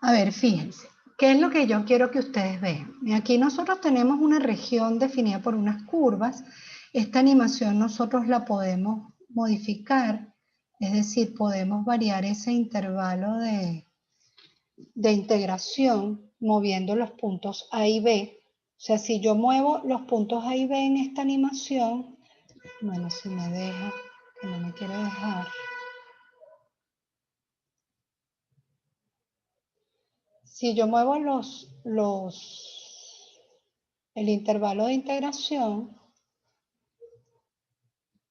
A ver, fíjense, ¿qué es lo que yo quiero que ustedes vean? Aquí nosotros tenemos una región definida por unas curvas. Esta animación nosotros la podemos modificar, es decir, podemos variar ese intervalo de integración moviendo los puntos A y B. O sea, si yo muevo los puntos A y B en esta animación, bueno, si me deja, que no me quiere dejar. Si yo muevo el intervalo de integración,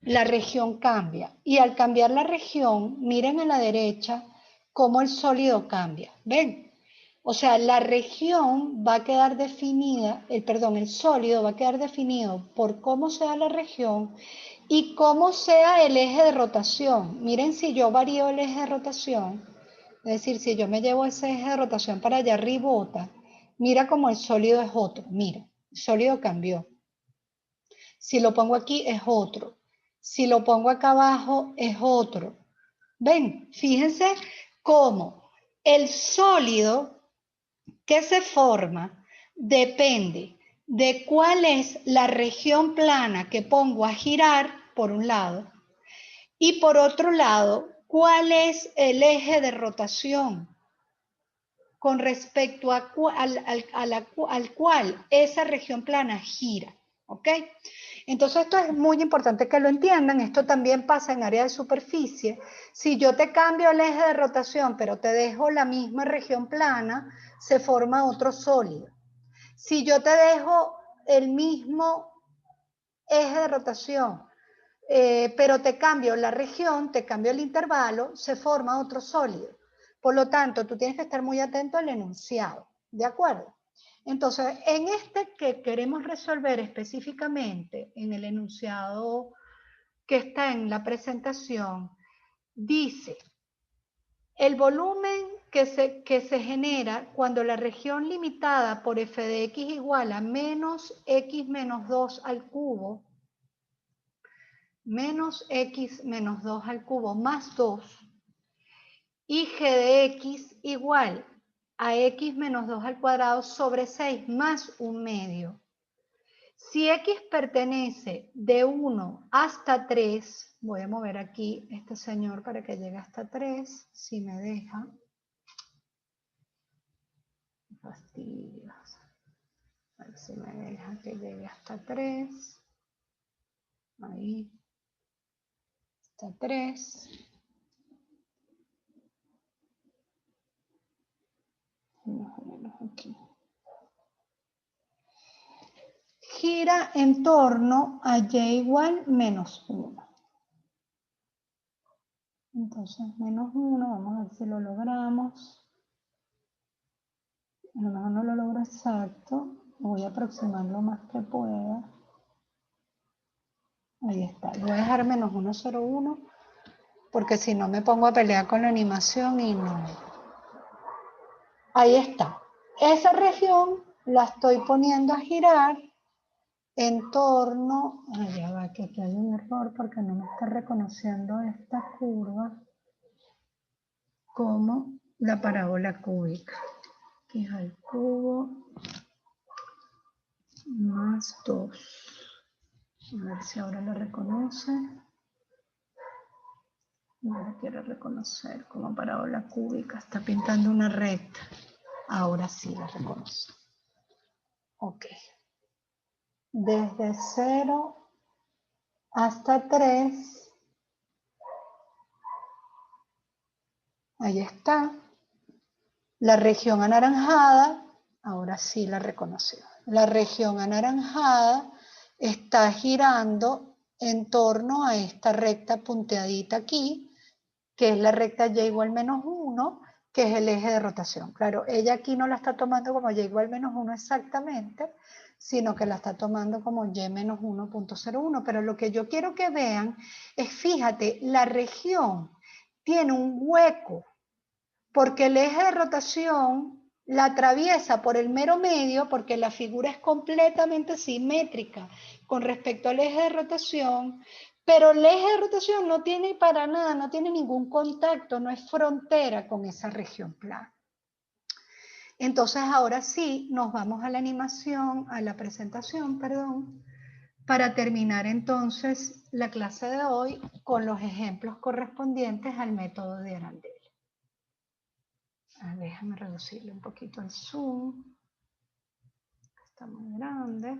la región cambia. Y al cambiar la región, miren a la derecha cómo el sólido cambia. ¿Ven? O sea, la región va a quedar definida, el sólido va a quedar definido por cómo sea la región y cómo sea el eje de rotación. Miren, si yo varío el eje de rotación, es decir, si yo me llevo ese eje de rotación para allá arribota, mira cómo el sólido es otro. Mira, el sólido cambió. Si lo pongo aquí es otro. Si lo pongo acá abajo es otro. Ven, fíjense cómo el sólido que se forma depende de cuál es la región plana que pongo a girar, por un lado, y por otro lado, cuál es el eje de rotación con respecto al cual esa región plana gira. ¿Ok? Entonces esto es muy importante que lo entiendan. Esto también pasa en área de superficie. Si yo te cambio el eje de rotación, pero te dejo la misma región plana, se forma otro sólido. Si yo te dejo el mismo eje de rotación, pero te cambio la región, te cambio el intervalo, se forma otro sólido. Por lo tanto, tú tienes que estar muy atento al enunciado, ¿de acuerdo? Entonces, en este que queremos resolver específicamente, en el enunciado que está en la presentación, dice, el volumen que se genera cuando la región limitada por f de x igual a menos x menos 2 al cubo, menos x menos 2 al cubo más 2, y g de x igual a x menos 2 al cuadrado sobre 6 más un medio. Si x pertenece de 1 hasta 3, voy a mover aquí este señor para que llegue hasta 3, si me deja. Fastidios. A ver si me deja que llegue hasta 3. Ahí. Hasta 3. Más o menos aquí. Gira en torno a y igual menos 1. Entonces, menos 1, vamos a ver si lo logramos. A lo mejor no lo logro exacto. Voy a aproximar lo más que pueda. Ahí está. Voy a dejar menos 1,01 porque si no me pongo a pelear con la animación y no. Ahí está. Esa región la estoy poniendo a girar en torno, ya va, que aquí hay un error porque no me está reconociendo esta curva como la parábola cúbica, que es al cubo más 2. A ver si ahora lo reconoce. No lo quiere reconocer como parábola cúbica, está pintando una recta. Ahora sí la reconoce. Ok. Desde 0 hasta 3. Ahí está. La región anaranjada, ahora sí la reconoció. La región anaranjada está girando en torno a esta recta punteadita aquí, que es la recta y igual menos 1, que es el eje de rotación. Claro, ella aquí no la está tomando como y igual menos 1 exactamente, sino que la está tomando como y menos 1.01. Pero lo que yo quiero que vean es, fíjate, la región tiene un hueco porque el eje de rotación la atraviesa por el mero medio, porque la figura es completamente simétrica con respecto al eje de rotación, pero el eje de rotación no tiene para nada, no tiene ningún contacto, no es frontera con esa región plana. Entonces ahora sí nos vamos a la animación, a la presentación, perdón, para terminar entonces la clase de hoy con los ejemplos correspondientes al método de Arandel. Déjame reducirle un poquito el zoom. Está muy grande.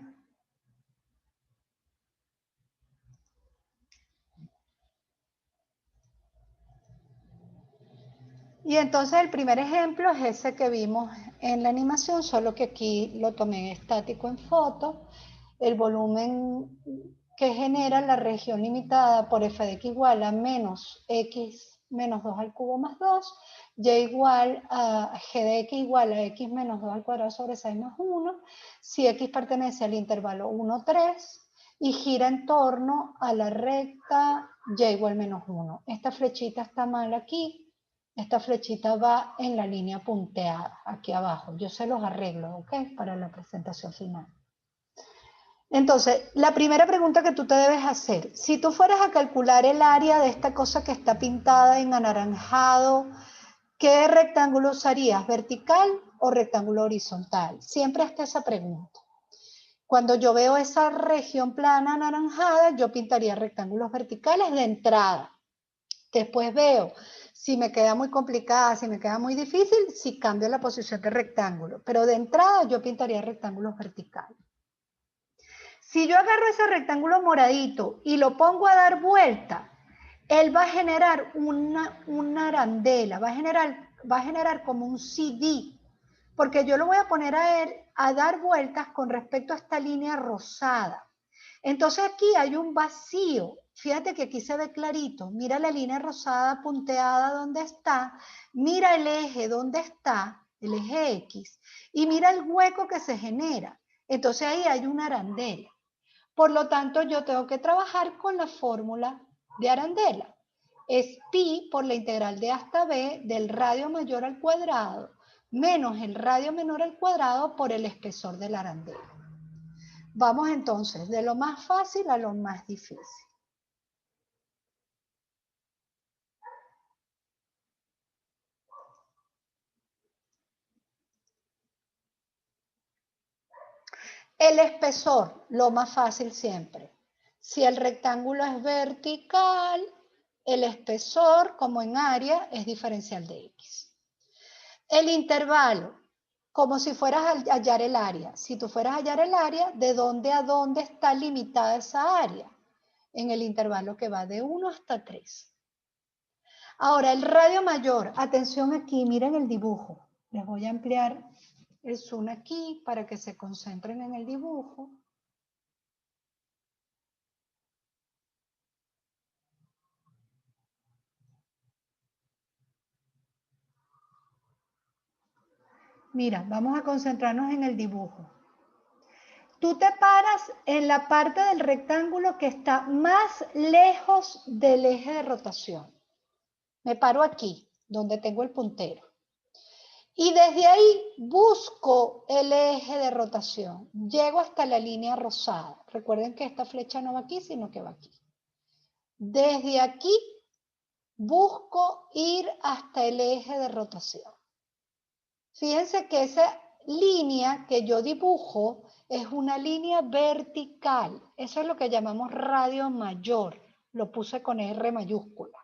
Y entonces el primer ejemplo es ese que vimos en la animación, solo que aquí lo tomé estático en foto. El volumen que genera la región limitada por f de x igual a menos x menos 2 al cubo más 2, y igual a g de x igual a x menos 2 al cuadrado sobre 6 más 1, si x pertenece al intervalo 1, 3, y gira en torno a la recta y igual menos 1. Esta flechita está mal aquí. Esta flechita va en la línea punteada, aquí abajo. Yo se los arreglo, ¿ok? Para la presentación final. Entonces, la primera pregunta que tú te debes hacer, si tú fueras a calcular el área de esta cosa que está pintada en anaranjado, ¿qué rectángulo usarías? ¿Vertical o rectángulo horizontal? Siempre está esa pregunta. Cuando yo veo esa región plana anaranjada, yo pintaría rectángulos verticales de entrada. Después veo si me queda muy complicada, si me queda muy difícil, si cambio la posición de rectángulo. Pero de entrada yo pintaría rectángulos verticales. Si yo agarro ese rectángulo moradito y lo pongo a dar vuelta, él va a generar una arandela, va a generar como un CD, porque yo lo voy a poner a él a dar vueltas con respecto a esta línea rosada. Entonces aquí hay un vacío. Fíjate que aquí se ve clarito. Mira la línea rosada punteada donde está. Mira el eje donde está, el eje X. Y mira el hueco que se genera. Entonces ahí hay una arandela. Por lo tanto, yo tengo que trabajar con la fórmula de arandela. Es pi por la integral de A hasta B del radio mayor al cuadrado menos el radio menor al cuadrado por el espesor de la arandela. Vamos entonces de lo más fácil a lo más difícil. El espesor, lo más fácil siempre. Si el rectángulo es vertical, el espesor, como en área, es diferencial de x. El intervalo, como si fueras a hallar el área. Si tú fueras a hallar el área, ¿de dónde a dónde está limitada esa área? En el intervalo que va de 1 hasta 3. Ahora, el radio mayor, atención aquí, miren el dibujo. Les voy a ampliar el zoom aquí para que se concentren en el dibujo. Mira, vamos a concentrarnos en el dibujo. Tú te paras en la parte del rectángulo que está más lejos del eje de rotación. Me paro aquí, donde tengo el puntero. Y desde ahí busco el eje de rotación. Llego hasta la línea rosada. Recuerden que esta flecha no va aquí, sino que va aquí. Desde aquí busco ir hasta el eje de rotación. Fíjense que esa línea que yo dibujo es una línea vertical. Eso es lo que llamamos radio mayor. Lo puse con R mayúscula.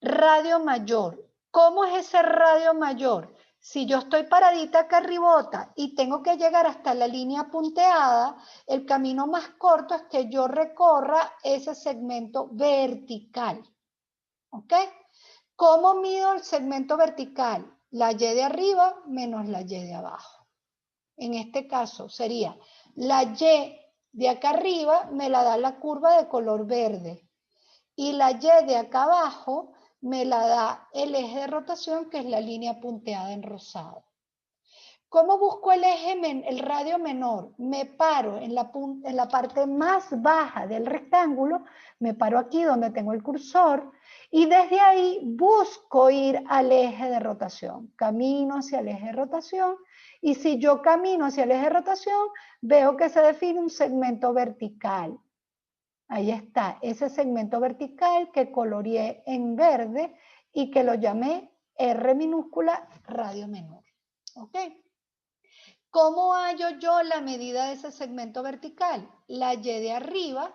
Radio mayor. ¿Cómo es ese radio mayor? Si yo estoy paradita acá arribota y tengo que llegar hasta la línea punteada, el camino más corto es que yo recorra ese segmento vertical. ¿Ok? ¿Cómo mido el segmento vertical? La Y de arriba menos la Y de abajo. En este caso sería la Y de acá arriba me la da la curva de color verde y la Y de acá abajo me la da el eje de rotación, que es la línea punteada en rosado. ¿Cómo busco el eje, el radio menor? Me paro en la parte más baja del rectángulo, me paro aquí donde tengo el cursor y desde ahí busco ir al eje de rotación. Camino hacia el eje de rotación y si yo camino hacia el eje de rotación, veo que se define un segmento vertical. Ahí está, ese segmento vertical que coloreé en verde y que lo llamé R minúscula radio menor. ¿Ok? ¿Cómo hallo yo la medida de ese segmento vertical? La Y de arriba,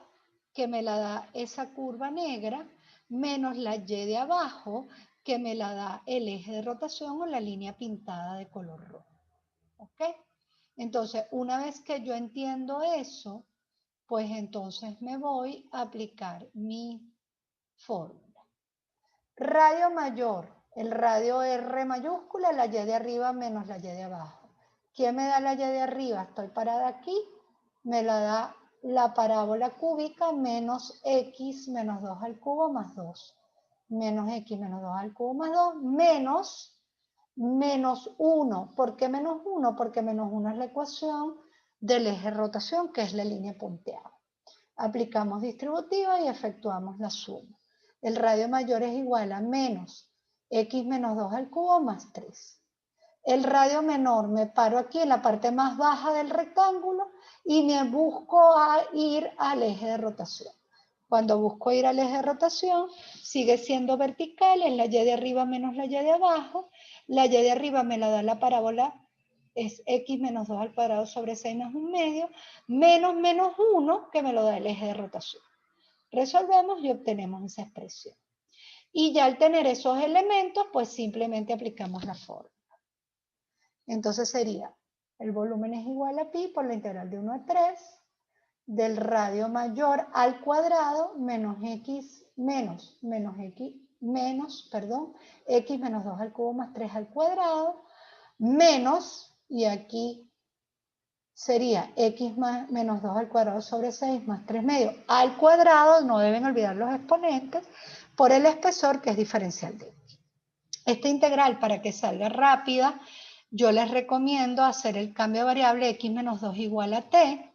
que me la da esa curva negra, menos la Y de abajo, que me la da el eje de rotación o la línea pintada de color rojo. ¿Ok? Entonces, una vez que yo entiendo eso, pues entonces me voy a aplicar mi fórmula. Radio mayor, el radio R mayúscula, la Y de arriba menos la Y de abajo. ¿Quién me da la Y de arriba? Estoy parada aquí, me la da la parábola cúbica menos X menos 2 al cubo más 2. Menos X menos 2 al cubo más 2, menos 1. ¿Por qué menos 1? Porque menos 1 es la ecuación del eje de rotación, que es la línea punteada. Aplicamos distributiva y efectuamos la suma. El radio mayor es igual a menos X menos 2 al cubo más 3. El radio menor, me paro aquí en la parte más baja del rectángulo y me busco a ir al eje de rotación. Cuando busco ir al eje de rotación, sigue siendo vertical, es la Y de arriba menos la Y de abajo. La Y de arriba me la da la parábola, es X menos 2 al cuadrado sobre 6 más 1 medio, menos 1, que me lo da el eje de rotación. Resolvemos y obtenemos esa expresión. Y ya al tener esos elementos, pues simplemente aplicamos la fórmula. Entonces sería, el volumen es igual a pi por la integral de 1 a 3 del radio mayor al cuadrado menos x menos x menos 2 al cubo más 3 al cuadrado menos, y aquí sería x más menos 2 al cuadrado sobre 6 más 3 medio al cuadrado, no deben olvidar los exponentes, por el espesor, que es diferencial de x. Esta integral, para que salga rápida, yo les recomiendo hacer el cambio de variable x menos 2 igual a t,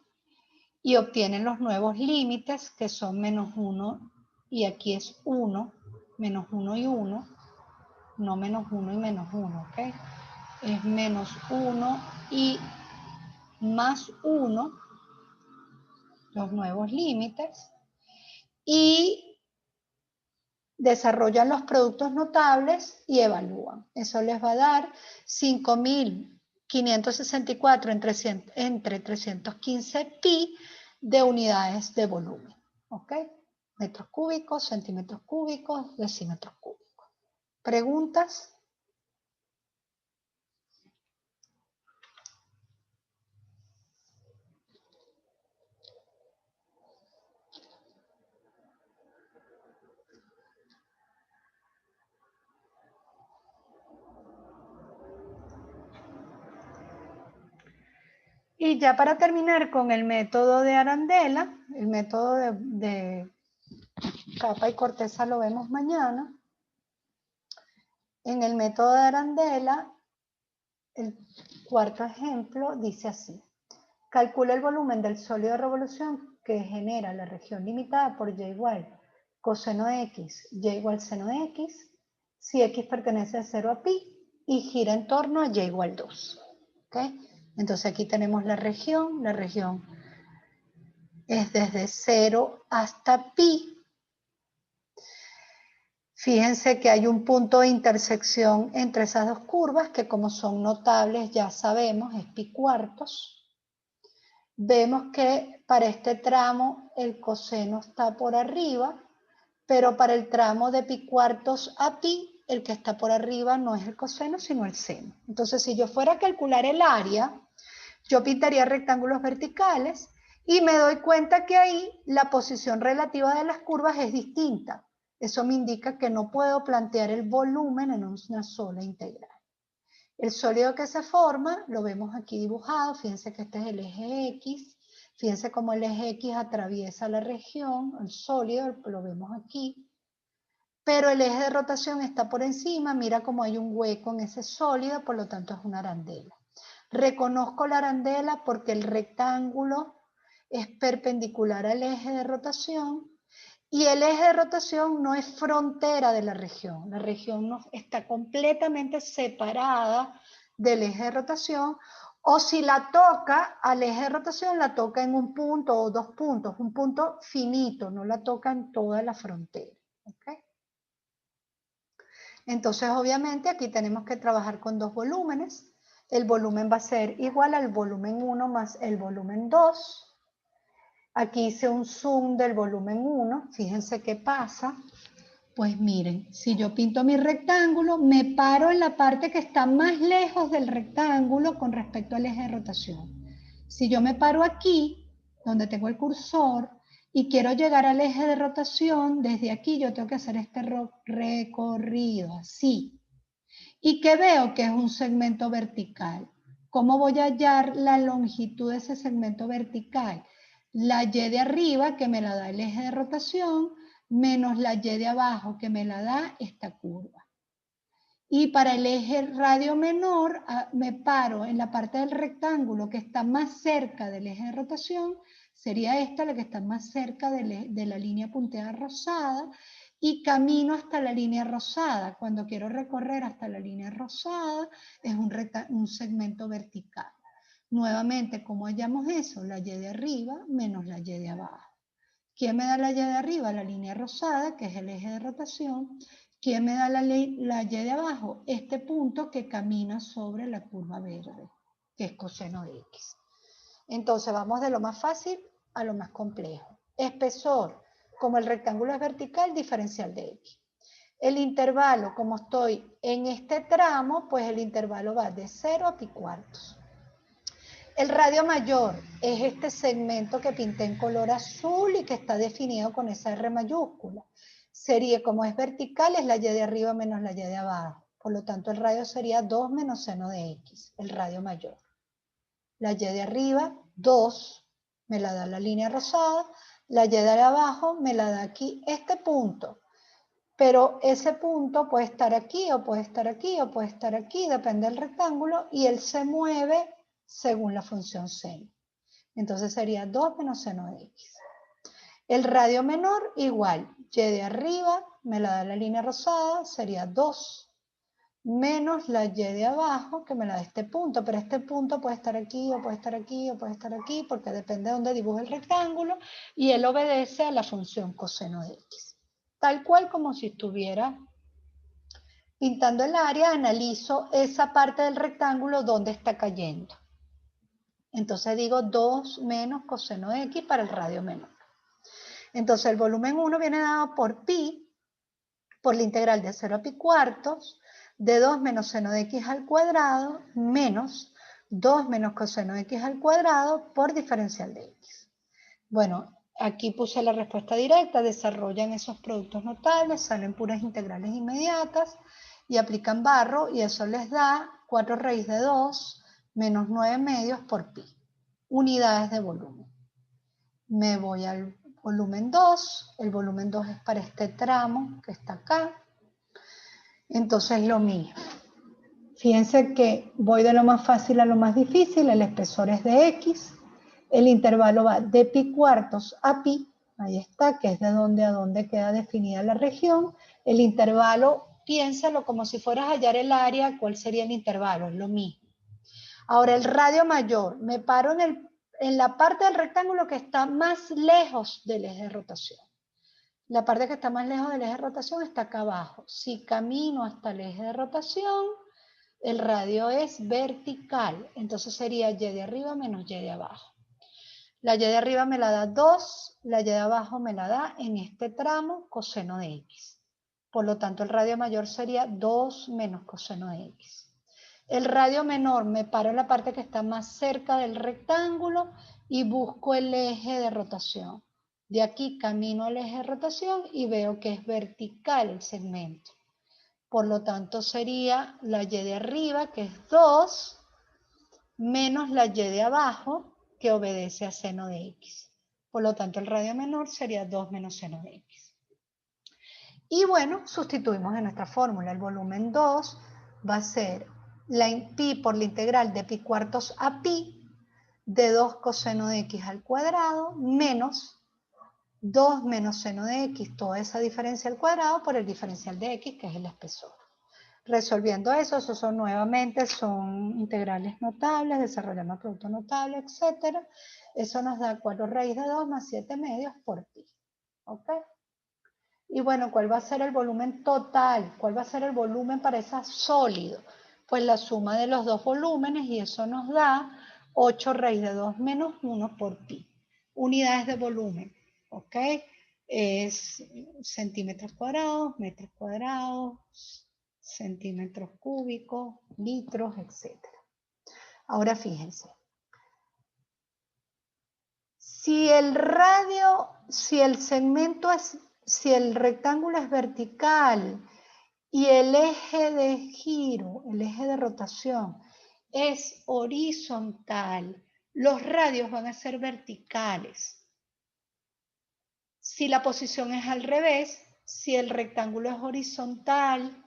y obtienen los nuevos límites, que son menos 1, y aquí es 1, menos 1 y 1, no menos 1 y menos 1, ¿ok? Es menos 1 y más 1, los nuevos límites, y desarrollan los productos notables y evalúan. Eso les va a dar 5.564 entre 315 pi de unidades de volumen. ¿Ok? Metros cúbicos, centímetros cúbicos, decímetros cúbicos. ¿Preguntas? Y ya para terminar con el método de Arandela, el método de capa y corteza lo vemos mañana. En el método de Arandela, el cuarto ejemplo dice así. Calcula el volumen del sólido de revolución que genera la región limitada por y igual coseno de x, y igual seno de x, si x pertenece de 0 a pi y gira en torno a y igual 2. ¿Okay? Entonces aquí tenemos la región es desde 0 hasta pi. Fíjense que hay un punto de intersección entre esas dos curvas que, como son notables, ya sabemos, es pi cuartos. Vemos que para este tramo el coseno está por arriba, pero para el tramo de pi cuartos a pi, el que está por arriba no es el coseno, sino el seno. Entonces, si yo fuera a calcular el área, yo pintaría rectángulos verticales y me doy cuenta que ahí la posición relativa de las curvas es distinta. Eso me indica que no puedo plantear el volumen en una sola integral. El sólido que se forma, lo vemos aquí dibujado, fíjense que este es el eje X, fíjense cómo el eje X atraviesa la región, el sólido, lo vemos aquí, pero el eje de rotación está por encima, mira cómo hay un hueco en ese sólido, por lo tanto es una arandela. Reconozco la arandela porque el rectángulo es perpendicular al eje de rotación, y el eje de rotación no es frontera de la región no, está completamente separada del eje de rotación, o si la toca al eje de rotación, la toca en un punto o dos puntos, un punto finito, no la toca en toda la frontera. ¿Okay? Entonces, obviamente, aquí tenemos que trabajar con dos volúmenes. el volumen va a ser igual al volumen 1 más el volumen 2. Aquí hice un zoom del volumen 1, fíjense qué pasa. Pues miren, si yo pinto mi rectángulo, me paro en la parte que está más lejos del rectángulo con respecto al eje de rotación. Si yo me paro aquí, donde tengo el cursor, y quiero llegar al eje de rotación, desde aquí yo tengo que hacer este recorrido, así. ¿Y qué veo? Que es un segmento vertical. ¿Cómo voy a hallar la longitud de ese segmento vertical? La Y de arriba, que me la da el eje de rotación, menos la Y de abajo, que me la da esta curva. Y para el eje radio menor, me paro en la parte del rectángulo que está más cerca del eje de rotación, sería esta la que está más cerca de la línea punteada rosada, y camino hasta la línea rosada. Cuando quiero recorrer hasta la línea rosada, es un segmento vertical. Nuevamente, ¿cómo hallamos eso? La Y de arriba menos la Y de abajo. ¿Quién me da la Y de arriba? La línea rosada, que es el eje de rotación. ¿Quién me da la Y de abajo? Este punto que camina sobre la curva verde, que es coseno de X. Entonces vamos de lo más fácil a lo más complejo. Espesor, como el rectángulo es vertical, diferencial de X. El intervalo, como estoy en este tramo, pues el intervalo va de 0 a pi cuartos. El radio mayor es este segmento que pinté en color azul y que está definido con esa R mayúscula. Sería, como es vertical, es la Y de arriba menos la Y de abajo. Por lo tanto, el radio sería 2 menos seno de X, el radio mayor. La Y de arriba, 2, me la da la línea rosada. La Y de abajo me la da aquí este punto. Pero ese punto puede estar aquí, o puede estar aquí, o puede estar aquí, depende del rectángulo, y él se mueve según la función seno. Entonces sería 2 menos seno de X. El radio menor igual, Y de arriba me la da la línea rosada, sería 2 menos la Y de abajo, que me la da este punto, pero este punto puede estar aquí, o puede estar aquí, o puede estar aquí, porque depende de dónde dibuje el rectángulo, y él obedece a la función coseno de X. Tal cual como si estuviera pintando el área, analizo esa parte del rectángulo donde está cayendo. Entonces digo 2 menos coseno de X para el radio menor. Entonces el volumen 1 viene dado por pi, por la integral de 0 a pi cuartos, de 2 menos seno de X al cuadrado, menos 2 menos coseno de X al cuadrado por diferencial de X. Bueno, aquí puse la respuesta directa, desarrollan esos productos notables, salen puras integrales inmediatas y aplican barro, y eso les da 4 raíz de 2 menos 9 medios por pi, unidades de volumen. Me voy al volumen 2, el volumen 2 es para este tramo que está acá. Entonces lo mismo. Fíjense que voy de lo más fácil a lo más difícil, el espesor es de X, el intervalo va de pi cuartos a pi, ahí está, que es de donde a donde queda definida la región. El intervalo, piénsalo como si fueras a hallar el área, ¿cuál sería el intervalo? Es lo mismo. Ahora el radio mayor, me paro en la parte del rectángulo que está más lejos del eje de rotación. La parte que está más lejos del eje de rotación está acá abajo. Si camino hasta el eje de rotación, el radio es vertical, entonces sería Y de arriba menos Y de abajo. La Y de arriba me la da 2, la Y de abajo me la da en este tramo coseno de X. Por lo tanto, el radio mayor sería 2 menos coseno de X. El radio menor, me paro en la parte que está más cerca del rectángulo y busco el eje de rotación. De aquí camino al eje de rotación y veo que es vertical el segmento. Por lo tanto, sería la Y de arriba, que es 2, menos la Y de abajo, que obedece a seno de X. Por lo tanto, el radio menor sería 2 menos seno de X. Y bueno, sustituimos en nuestra fórmula. El volumen 2 va a ser pi por la integral de pi cuartos a pi de 2 coseno de X al cuadrado menos 2 menos seno de X, toda esa diferencia al cuadrado por el diferencial de X, que es el espesor. Resolviendo eso, nuevamente son integrales notables, desarrollando producto notable, etc. Eso nos da 4 raíz de 2 más 7 medios por pi. ¿Ok? Y bueno, ¿cuál va a ser el volumen total? ¿Cuál va a ser el volumen para ese sólido? Pues la suma de los dos volúmenes y eso nos da 8 raíz de 2 menos 1 por pi. Unidades de volumen, ¿ok? Es centímetros cuadrados, metros cuadrados, centímetros cúbicos, litros, etc. Ahora fíjense. Si el radio, si el segmento es, si el rectángulo es vertical y el eje de giro, el eje de rotación es horizontal, los radios van a ser verticales. Si la posición es al revés, si el rectángulo es horizontal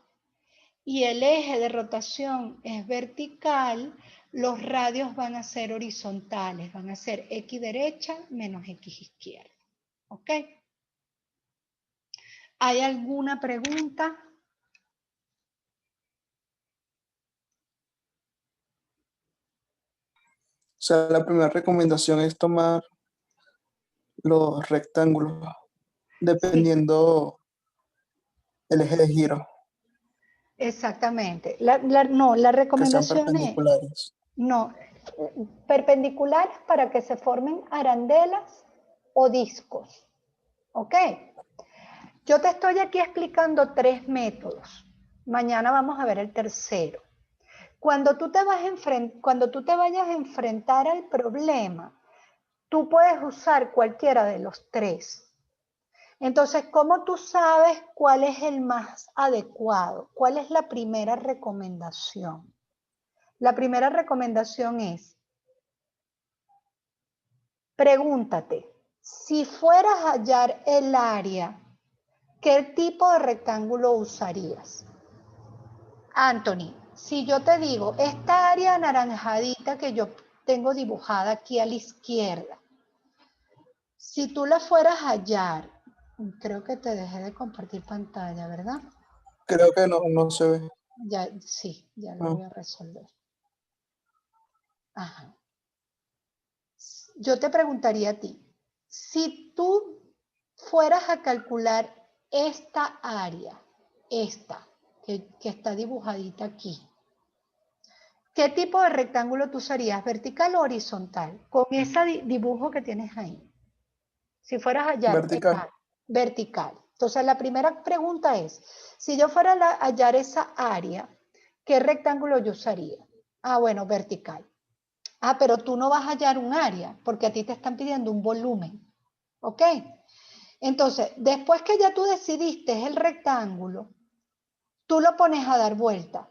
y el eje de rotación es vertical, los radios van a ser horizontales, van a ser x derecha menos x izquierda. ¿Ok? ¿Hay alguna pregunta? O sea, la primera recomendación es tomar los rectángulos Sí, dependiendo el eje de giro, exactamente. No, la que sean recomendación es, perpendiculares. no, perpendiculares para que se formen arandelas o discos. ¿Ok? Yo te estoy aquí explicando 3 métodos. Mañana vamos a ver el tercero. Cuando tú te vayas a enfrentar al problema, tú puedes usar cualquiera de los 3. Entonces, ¿cómo tú sabes cuál es el más adecuado? ¿Cuál es la primera recomendación? La primera recomendación es, pregúntate, si fueras a hallar el área, ¿qué tipo de rectángulo usarías? Anthony, si yo te digo, esta área anaranjadita que yo tengo dibujada aquí a la izquierda, si tú la fueras a hallar, creo que te dejé de compartir pantalla, ¿verdad? Creo que no se ve. Ya, sí, ya lo voy a resolver. Ajá. Yo te preguntaría a ti, si tú fueras a calcular esta área, esta, que está dibujadita aquí, ¿qué tipo de rectángulo tú usarías? ¿Vertical o horizontal? Con ese dibujo que tienes ahí. Si fueras a hallar el Vertical. área, vertical. Entonces, la primera pregunta es, si yo fuera a hallar esa área, ¿qué rectángulo yo usaría? Ah, bueno, vertical. Ah, pero tú no vas a hallar un área, porque a ti te están pidiendo un volumen. ¿Ok? Entonces, después que ya tú decidiste el rectángulo, tú lo pones a dar vuelta.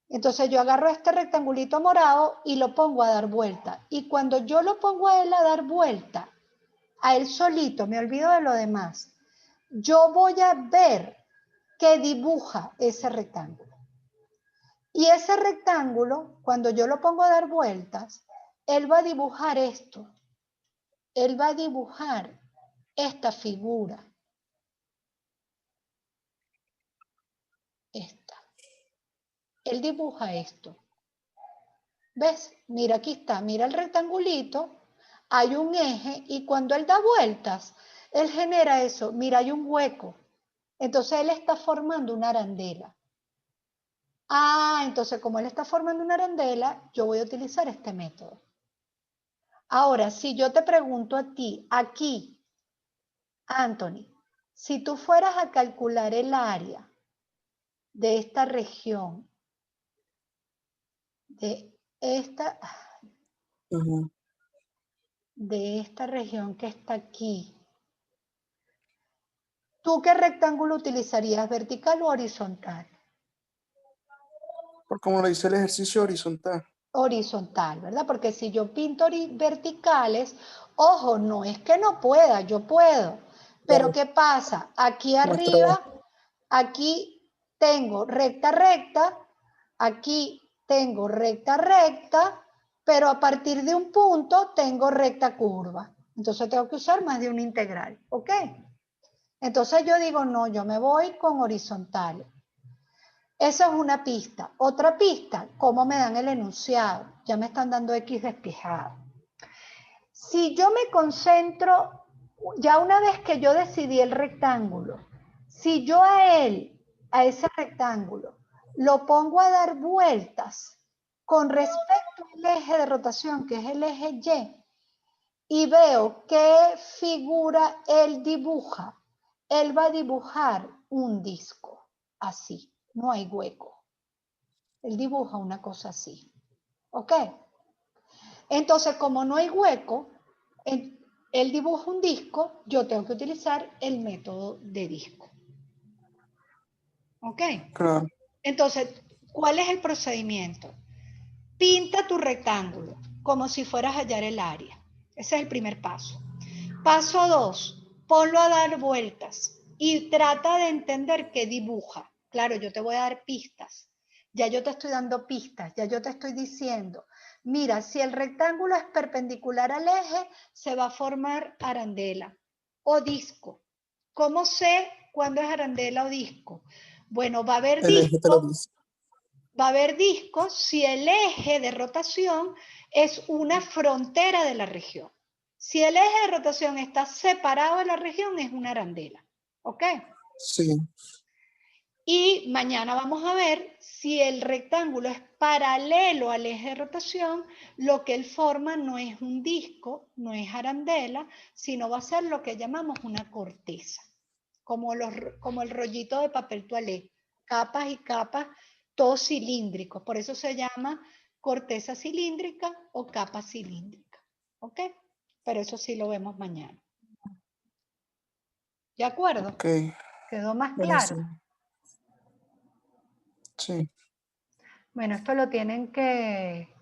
Entonces yo agarro este rectangulito morado y lo pongo a dar vuelta. Y cuando yo lo pongo a él a dar vuelta, a él solito, me olvido de lo demás, yo voy a ver qué dibuja ese rectángulo. Y ese rectángulo, cuando yo lo pongo a dar vueltas, él va a dibujar esto. Él va a dibujar esta figura. Esta. Él dibuja esto. ¿Ves? Mira, aquí está. Mira el rectangulito. Hay un eje y cuando él da vueltas, él genera eso. Mira, hay un hueco. Entonces él está formando una arandela. Ah, entonces como él está formando una arandela, yo voy a utilizar este método. Ahora, si yo te pregunto a ti, aquí, Anthony, si tú fueras a calcular el área de esta región, de esta, de esta región que está aquí, ¿tú qué rectángulo utilizarías, vertical o horizontal? Por como lo dice el ejercicio horizontal. Horizontal, ¿verdad? Porque si yo pinto verticales, ojo, no es que no pueda, yo puedo. Pero Claro, ¿qué pasa? Aquí más arriba, trabajo. aquí tengo recta, recta, aquí tengo recta, recta, pero a partir de un punto tengo recta curva. Entonces tengo que usar más de una integral, ¿ok? Entonces yo digo, no, yo me voy con horizontales. Esa es una pista. Otra pista, cómo me dan el enunciado. Ya me están dando X despejado. Si yo me concentro, ya una vez que yo decidí el rectángulo, si yo a él, a ese rectángulo, lo pongo a dar vueltas con respecto al eje de rotación, que es el eje Y, y veo qué figura él dibuja. Él va a dibujar un disco, así, no hay hueco. Él dibuja una cosa así, ¿ok? Entonces, como no hay hueco, él dibuja un disco, yo tengo que utilizar el método de disco. ¿Ok? Claro. Entonces, ¿cuál es el procedimiento? Pinta tu rectángulo como si fueras a hallar el área. Ese es el primer paso. Paso 2, ponlo a dar vueltas y trata de entender qué dibuja. Claro, yo te voy a dar pistas. Ya yo te estoy dando pistas, ya yo te estoy diciendo, mira, si el rectángulo es perpendicular al eje, se va a formar arandela o disco. ¿Cómo sé cuándo es arandela o disco? Bueno, va a haber El eje te lo disco. dice. Va a haber discos si el eje de rotación es una frontera de la región. Si el eje de rotación está separado de la región, es una arandela. ¿Ok? Sí. Y mañana vamos a ver si el rectángulo es paralelo al eje de rotación, lo que él forma no es un disco, no es arandela, sino va a ser lo que llamamos una corteza, como el rollito de papel toalé, capas y capas, todos cilíndricos. Por eso se llama corteza cilíndrica o capa cilíndrica. ¿Ok? Pero eso sí lo vemos mañana. ¿De acuerdo? Ok. ¿Quedó más claro? Buenísimo. Sí. Bueno, esto lo tienen que